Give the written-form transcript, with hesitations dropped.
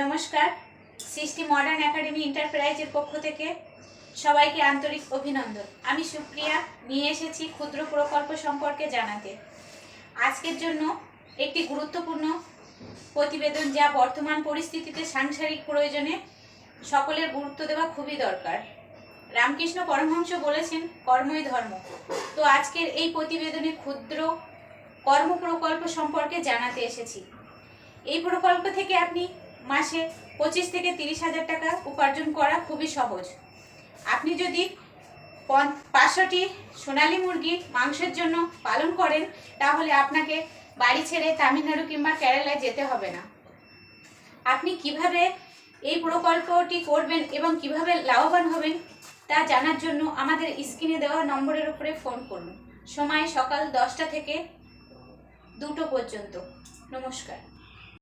নমস্কার। সৃষ্টি modern academy এন্টারপ্রাইজের পক্ষ থেকে সবাইকে আন্তরিক অভিনন্দন। আমি সুপ্রিয়া নিয়ে এসেছি ক্ষুদ্র প্রকল্প সম্পর্কে জানাতে। আজকের জন্য একটি গুরুত্বপূর্ণ প্রতিবেদন, যা বর্তমান পরিস্থিতিতে সাংসারিক প্রয়োজনে সকলের গুরুত্ব দেওয়া খুবই দরকার। রামকৃষ্ণ পরমহংস বলেছেন, কর্মই ধর্ম। তো আজকের এই প্রতিবেদনে ক্ষুদ্র কর্ম প্রকল্প সম্পর্কে জানাতে এসেছি। এই প্রকল্প থেকে আপনি মাসে 25 থেকে 30,000 টাকা উপার্জন করা খুবই সহজ। আপনি যদি 500টি সোনালী মুরগি মাংসের জন্য পালন করেন, তাহলে আপনাকে বাড়ি ছেড়ে তামিলনাড়ু কিংবা কেরালায় যেতে হবে না। আপনি কিভাবে এই প্রকল্পটি করবেন এবং কিভাবে লাভবান হবেন তা জানার জন্য আমাদের স্ক্রিনে দেওয়া নম্বরের উপরে ফোন করুন। সময় সকাল 10টা থেকে 2টো পর্যন্ত। নমস্কার।